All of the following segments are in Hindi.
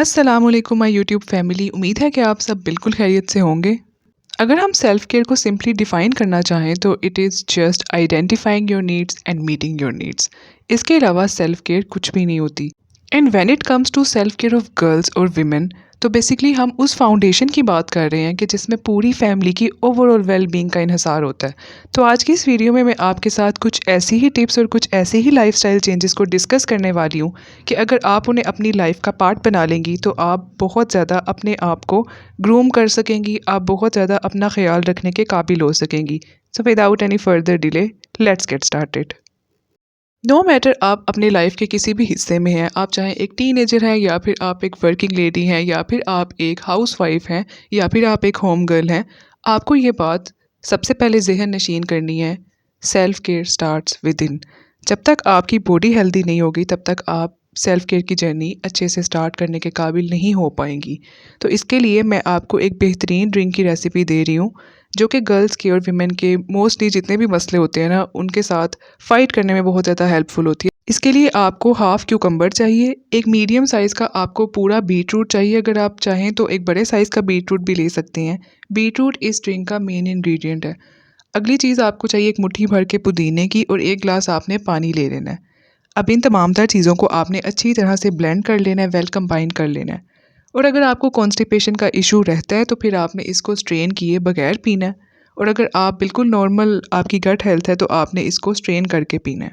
अस्सलामुअलैकुम माय यूट्यूब फैमिली। उम्मीद है कि आप सब बिल्कुल खैरियत से होंगे। अगर हम सेल्फ केयर को सिंपली डिफाइन करना चाहें तो it is just identifying your needs and meeting your needs. इसके अलावा सेल्फ केयर कुछ भी नहीं होती। And when it comes to self care of girls और विमेन, तो बेसिकली हम उस फाउंडेशन की बात कर रहे हैं कि जिसमें पूरी फैमिली की ओवरऑल वेल बीइंग का इन्हिसार होता है। तो आज की इस वीडियो में मैं आपके साथ कुछ ऐसी ही टिप्स और कुछ ऐसे ही लाइफस्टाइल चेंजेस को डिस्कस करने वाली हूँ कि अगर आप उन्हें अपनी लाइफ का पार्ट बना लेंगी तो आप बहुत ज़्यादा अपने आप को ग्रूम कर सकेंगी, आप बहुत ज़्यादा अपना ख्याल रखने के काबिल हो सकेंगी। So without any further delay, let's get started. No matter आप अपने लाइफ के किसी भी हिस्से में हैं, आप चाहे एक टीनेजर हैं या फिर आप एक वर्किंग लेडी हैं या फिर आप एक हाउसवाइफ हैं या फिर आप एक होम गर्ल हैं, आपको ये बात सबसे पहले ज़हन नशीन करनी है। Self care starts with in. जब तक आपकी बॉडी हेल्दी नहीं होगी तब तक आप सेल्फ केयर की जर्नी अच्छे से स्टार्ट करने के काबिल नहीं हो पाएंगी। तो इसके लिए मैं आपको एक बेहतरीन ड्रिंक की रेसिपी दे रही हूँ जो कि गर्ल्स के और विमेन के मोस्टली जितने भी मसले होते हैं ना, उनके साथ फ़ाइट करने में बहुत ज़्यादा हेल्पफुल होती है। इसके लिए आपको हाफ़ क्यूकम्बर चाहिए, एक मीडियम साइज़ का आपको पूरा बीटरूट चाहिए। अगर आप चाहें तो एक बड़े साइज़ का बीटरूट भी ले सकते हैं। बीटरूट इस ड्रिंक का मेन इंग्रेडिएंट है। अगली चीज़ आपको चाहिए एक मुट्ठी भर के पुदीने की और एक गिलास आपने पानी ले लेना है। अब इन तमाम तर चीज़ों को आपने अच्छी तरह से ब्लेंड कर लेना है, वेल कंबाइन कर लेना है। और अगर आपको कॉन्स्टिपेशन का इशू रहता है तो फिर आपने इसको स्ट्रेन किए बगैर पीना है। और अगर आप बिल्कुल नॉर्मल आपकी गट हेल्थ है तो आपने इसको स्ट्रेन करके पीना है।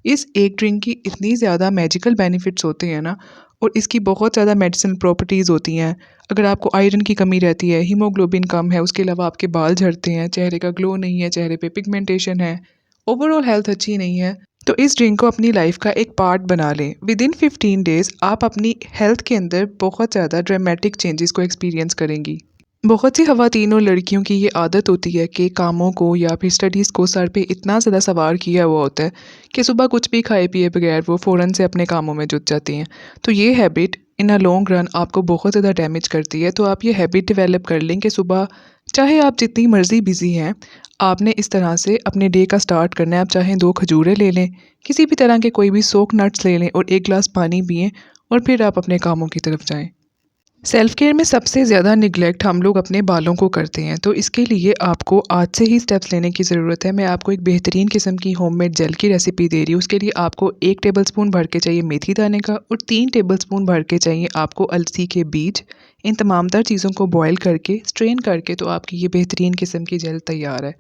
इस एक ड्रिंक की इतनी ज़्यादा मैजिकल बेनिफिट्स होते हैं ना, और इसकी बहुत ज़्यादा मेडिसिनल प्रॉपर्टीज़ होती हैं। अगर आपको आयरन की कमी रहती है, हीमोग्लोबिन कम है, उसके अलावा आपके बाल झड़ते हैं, चेहरे का ग्लो नहीं है, चेहरे पे पिगमेंटेशन है, ओवरऑल हेल्थ अच्छी नहीं है, तो इस ड्रिंक को अपनी लाइफ का एक पार्ट बना लें। विद इन 15 डेज़ आप अपनी हेल्थ के अंदर बहुत ज़्यादा ड्रामेटिक चेंजेस को एक्सपीरियंस करेंगी। बहुत सी ख़वातीन और लड़कियों की ये आदत होती है कि कामों को या फिर स्टडीज़ को सर पे इतना ज़्यादा सवार किया हुआ होता है कि सुबह कुछ भी खाए पिए बगैर वो फ़ौरन से अपने कामों में जुट जाती हैं। तो ये habit in a long run आपको बहुत ज़्यादा डैमेज करती है। तो आप ये हैबिट डेवलप कर लें कि सुबह चाहे आप जितनी मर्ज़ी बिज़ी हैं, आपने इस तरह से अपने डे का स्टार्ट करना है। आप चाहें 2 खजूरें ले लें, किसी भी तरह के कोई भी सोक नट्स ले लें और 1 गिलास पानी पिएँ और फिर आप अपने कामों की तरफ जाएँ। सेल्फ केयर में सबसे ज़्यादा निगलेक्ट हम लोग अपने बालों को करते हैं, तो इसके लिए आपको आज से ही स्टेप्स लेने की ज़रूरत है। मैं आपको एक बेहतरीन किस्म की होममेड जेल की रेसिपी दे रही हूँ। उसके लिए आपको 1 टेबलस्पून भर के चाहिए मेथी दाने का और 3 टेबलस्पून भर के चाहिए आपको अलसी के बीज। इन तमाम तर चीज़ों को बॉयल करके स्ट्रेन करके तो आपकी ये बेहतरीन किस्म की जेल तैयार है।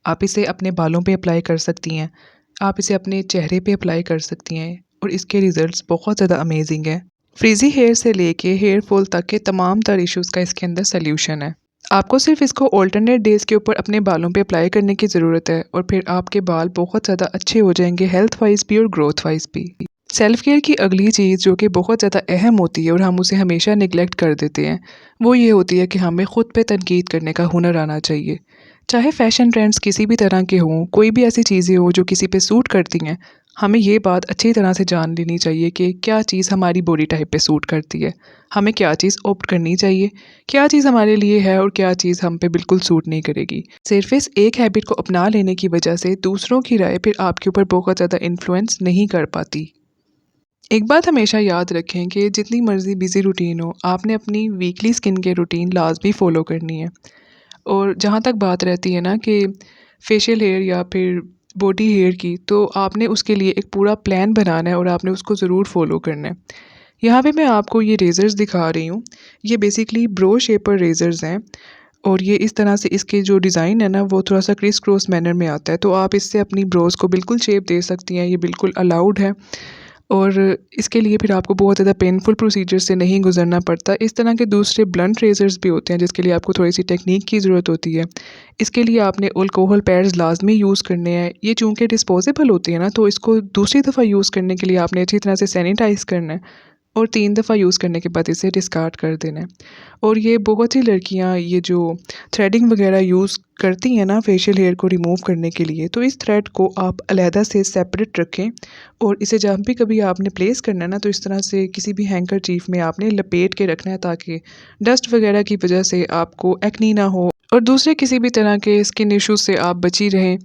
आप इसे अपने बालों पे अप्लाई कर सकती हैं, आप इसे अपने चेहरे पे अप्लाई कर सकती हैं और इसके रिज़ल्ट्स बहुत ज़्यादा अमेजिंग हैं। फ्रीज़ी हेयर से लेके हेयर फॉल तक के तमाम तर इश्यूज़ का इसके अंदर सल्यूशन है। आपको सिर्फ इसको ऑल्टरनेट डेज़ के ऊपर अपने बालों पे अप्लाई करने की ज़रूरत है और फिर आपके बाल बहुत ज़्यादा अच्छे हो जाएंगे, हेल्थ वाइज भी और ग्रोथ वाइज भी। सेल्फ केयर की अगली चीज़ जो कि बहुत ज़्यादा अहम होती है और हम उसे हमेशा निगलेक्ट कर देते हैं, वो ये होती है कि हमें ख़ुद पे तनकीद करने का हुनर आना चाहिए। चाहे फ़ैशन ट्रेंड्स किसी भी तरह के हों, कोई भी ऐसी चीज़ें हों जो किसी पे सूट करती हैं, हमें ये बात अच्छी तरह से जान लेनी चाहिए कि क्या चीज़ हमारी बॉडी टाइप पे सूट करती है, हमें क्या चीज़ ऑप्ट करनी चाहिए, क्या चीज़ हमारे लिए है और क्या चीज़ हम पे बिल्कुल सूट नहीं करेगी। सिर्फ इस एक हैबिट को अपना लेने की वजह से दूसरों की राय फिर आपके ऊपर बहुत ज़्यादा इन्फ्लुएंस नहीं कर पाती। एक बात हमेशा याद रखें कि जितनी मर्ज़ी बिज़ी रूटीन हो, आपने अपनी वीकली स्किन केयर रूटीन लाजमी फ़ॉलो करनी है। और जहाँ तक बात रहती है ना कि फेशियल हेयर या फिर बॉडी हेयर की, तो आपने उसके लिए एक पूरा प्लान बनाना है और आपने उसको ज़रूर फॉलो करना है। यहाँ पे मैं आपको ये रेज़र्स दिखा रही हूँ। ये बेसिकली ब्रो शेपर रेज़र्स हैं और ये इस तरह से इसके जो डिज़ाइन है ना, वो थोड़ा सा क्रिस क्रॉस मैनर में आता है। तो आप इससे अपनी ब्रोज़ को बिल्कुल शेप दे सकती हैं, ये बिल्कुल अलाउड है। और इसके लिए फिर आपको बहुत ज़्यादा पेनफुल प्रोसीजर से नहीं गुजरना पड़ता। इस तरह के दूसरे ब्लंट रेज़र्स भी होते हैं जिसके लिए आपको थोड़ी सी टेक्निक की ज़रूरत होती है। इसके लिए आपने अल्कोहल पैड्स लाजमी यूज़ करने हैं। ये चूँकि डिस्पोजेबल होती है ना, तो इसको दूसरी दफ़ा यूज़ करने के लिए आपने अच्छी तरह से सैनिटाइज़ करना है और 3 दफ़ा यूज़ करने के बाद इसे डिस्कार्ड कर देना है। और ये बहुत सी लड़कियाँ ये जो थ्रेडिंग वगैरह यूज़ करती हैं ना फेशियल हेयर को रिमूव करने के लिए, तो इस थ्रेड को आप अलहदा से सेपरेट रखें और इसे जब भी कभी आपने प्लेस करना है ना, तो इस तरह से किसी भी हैंकरचीफ में आपने लपेट के रखना है ताकि डस्ट वगैरह की वजह से आपको एक्नी ना हो और दूसरे किसी भी तरह के स्किन इश्यूज से आप बची रहें।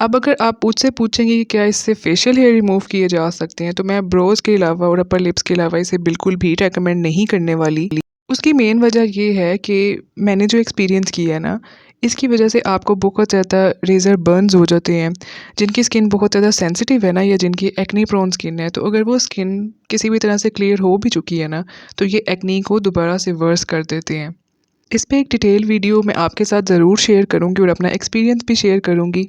अब अगर आप मुझसे पूछेंगे कि क्या इससे फेशियल हेयर रिमूव किए जा सकते हैं, तो मैं ब्रोज़ के अलावा और अपर लिप्स के अलावा इसे बिल्कुल भी रेकमेंड नहीं करने वाली। उसकी मेन वजह ये है कि मैंने जो एक्सपीरियंस किया है ना, इसकी वजह से आपको बहुत ज़्यादा रेज़र बर्न्स हो जाते हैं। जिनकी स्किन बहुत ज़्यादा सेंसिटिव है ना, या जिनकी एक्ने प्रोन स्किन है, तो अगर वो स्किन किसी भी तरह से क्लियर हो भी चुकी है ना, तो ये एक्ने को दोबारा से वर्स कर देते हैं। इस पे एक डिटेल वीडियो मैं आपके साथ ज़रूर शेयर करूँगी और अपना एक्सपीरियंस भी शेयर करूँगी।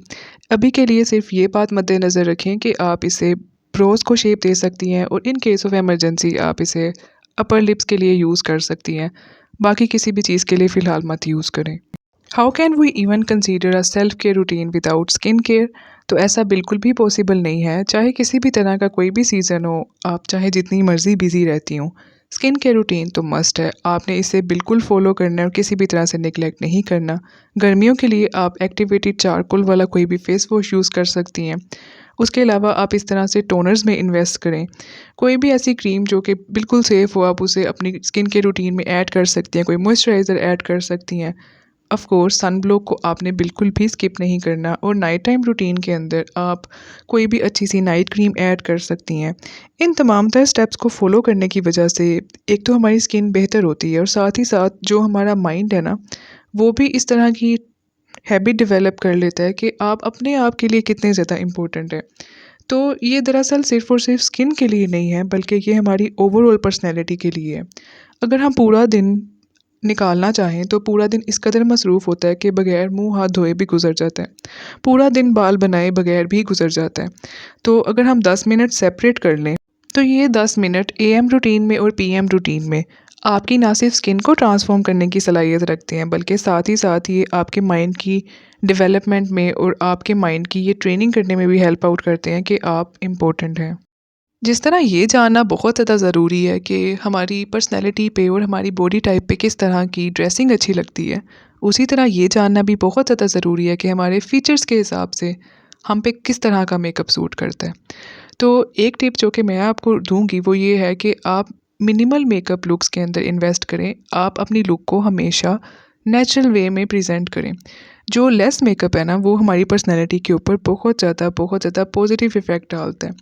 अभी के लिए सिर्फ ये बात मद्देनज़र रखें कि आप इसे ब्रोज़ को शेप दे सकती हैं और इन केस ऑफ इमरजेंसी आप इसे अपर लिप्स के लिए यूज़ कर सकती हैं। बाकी किसी भी चीज़ के लिए फ़िलहाल मत यूज़ करें। How can we even consider a self care routine without skin care? तो ऐसा बिल्कुल भी पॉसिबल नहीं है। चाहे किसी भी तरह का कोई भी सीज़न हो, आप चाहे जितनी मर्ज़ी बिज़ी रहती हों, स्किन केयर रूटीन तो मस्ट है। आपने इसे बिल्कुल फ़ॉलो करना है और किसी भी तरह से नेग्लेक्ट नहीं करना। गर्मियों के लिए आप एक्टिवेटेड चारकोल वाला कोई भी फेस वॉश यूज़ कर सकती हैं। उसके अलावा आप इस तरह से टोनर्स में इन्वेस्ट करें। कोई भी ऐसी क्रीम जो कि बिल्कुल सेफ़ हो, आप उसे अपनी स्किन केयर रूटीन में ऐड कर सकती हैं। कोई मॉइस्चराइज़र ऐड कर सकती हैं। ऑफ कोर्स सन ब्लॉक को आपने बिल्कुल भी स्किप नहीं करना और नाइट टाइम रूटीन के अंदर आप कोई भी अच्छी सी नाइट क्रीम ऐड कर सकती हैं। इन तमाम तर स्टेप्स को फॉलो करने की वजह से एक तो हमारी स्किन बेहतर होती है और साथ ही साथ जो हमारा माइंड है ना, वो भी इस तरह की हैबिट डेवलप कर लेता है कि आप अपने आप के लिए कितने ज़्यादा इम्पोर्टेंट है। तो ये दरअसल सिर्फ़ और सिर्फ स्किन के लिए नहीं है, बल्कि ये हमारी ओवरऑल पर्सनैलिटी के लिए है। अगर हम पूरा दिन निकालना चाहें तो पूरा दिन इस कदर मसरूफ़ होता है कि बगैर मुँह हाथ धोए भी गुज़र जाता है। पूरा दिन बाल बनाए बगैर भी गुज़र जाता है। तो अगर हम 10 मिनट सेपरेट कर लें, तो ये 10 मिनट एएम रूटीन में और पीएम रूटीन में आपकी ना सिर्फ स्किन को ट्रांसफ़ॉर्म करने की सलाहियत रखते हैं, बल्कि साथ ही साथ ये आपके माइंड की डेवलपमेंट में और आपके माइंड की ये ट्रेनिंग करने में भी हेल्प आउट करते हैं कि आप इम्पोर्टेंट हैं। जिस तरह ये जानना बहुत ज़्यादा ज़रूरी है कि हमारी पर्सनैलिटी पे और हमारी बॉडी टाइप पे किस तरह की ड्रेसिंग अच्छी लगती है, उसी तरह ये जानना भी बहुत ज़्यादा ज़रूरी है कि हमारे फीचर्स के हिसाब से हम पे किस तरह का मेकअप सूट करता है। तो एक टिप जो कि मैं आपको दूँगी वो ये है कि आप मिनिमल मेकअप लुक्स के अंदर इन्वेस्ट करें। आप अपनी लुक को हमेशा नेचुरल वे में प्रेज़ेंट करें। जो लेस मेकअप है ना, वो हमारी पर्सनैलिटी के ऊपर बहुत ज़्यादा पॉजिटिव इफ़ेक्ट डालता है।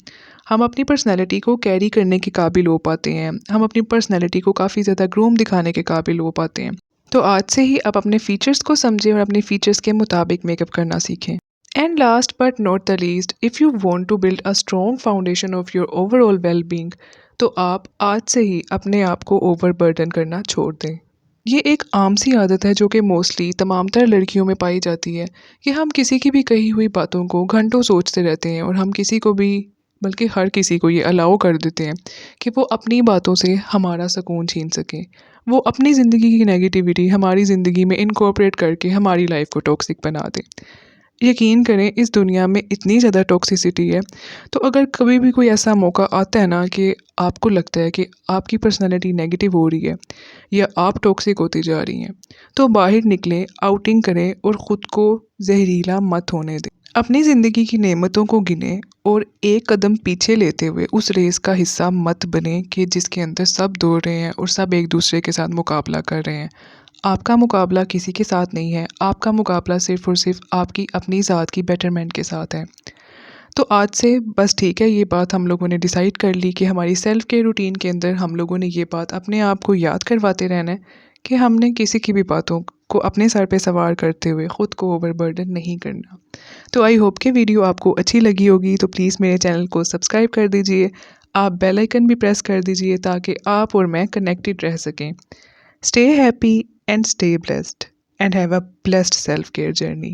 हम अपनी पर्सनैलिटी को कैरी करने के काबिल हो पाते हैं। हम अपनी पर्सनैलिटी को काफ़ी ज़्यादा ग्रूम दिखाने के काबिल हो पाते हैं। तो आज से ही आप अपने फीचर्स को समझें और अपने फीचर्स के मुताबिक मेकअप करना सीखें। And last but not the least, if you want to build a strong foundation of your overall well being, तो आप आज से ही अपने आप को ओवरबर्डन करना छोड़ दें। ये एक आम सी आदत है जो कि मोस्टली तमाम तर लड़कियों में पाई जाती है कि हम किसी की भी कही हुई बातों को घंटों सोचते रहते हैं और हम किसी को भी, बल्कि हर किसी को ये अलाउ कर देते हैं कि वो अपनी बातों से हमारा सुकून छीन सकें। वो अपनी ज़िंदगी की नेगेटिविटी हमारी ज़िंदगी में इनकॉर्पोरेट करके हमारी लाइफ को टॉक्सिक बना दें। यकीन करें, इस दुनिया में इतनी ज़्यादा टॉक्सिसिटी है। तो अगर कभी भी कोई ऐसा मौका आता है ना कि आपको लगता है कि आपकी पर्सनैलिटी नेगेटिव हो रही है या आप टॉक्सिक होती जा रही हैं, तो बाहर निकलें, आउटिंग करें और ख़ुद को जहरीला मत होने दें। अपनी ज़िंदगी की नेमतों को गिनें और एक कदम पीछे लेते हुए उस रेस का हिस्सा मत बनें कि जिसके अंदर सब दौड़ रहे हैं और सब एक दूसरे के साथ मुकाबला कर रहे हैं। आपका मुकाबला किसी के साथ नहीं है। आपका मुकाबला सिर्फ़ और सिर्फ आपकी अपनी ज़ात की बेटरमेंट के साथ है। तो आज से बस ठीक है, ये बात हम लोगों ने डिसाइड कर ली कि हमारी सेल्फ केयर रूटीन के अंदर हम लोगों ने ये बात अपने आप को याद करवाते रहना है कि हमने किसी की भी बातों को अपने सर पे सवार करते हुए ख़ुद को ओवरबर्डन नहीं करना। तो आई होप कि वीडियो आपको अच्छी लगी होगी, तो प्लीज़ मेरे चैनल को सब्सक्राइब कर दीजिए। आप बेल आइकन भी प्रेस कर दीजिए ताकि आप और मैं कनेक्टेड रह सकें। Stay happy and stay blessed and have a blessed self-care journey.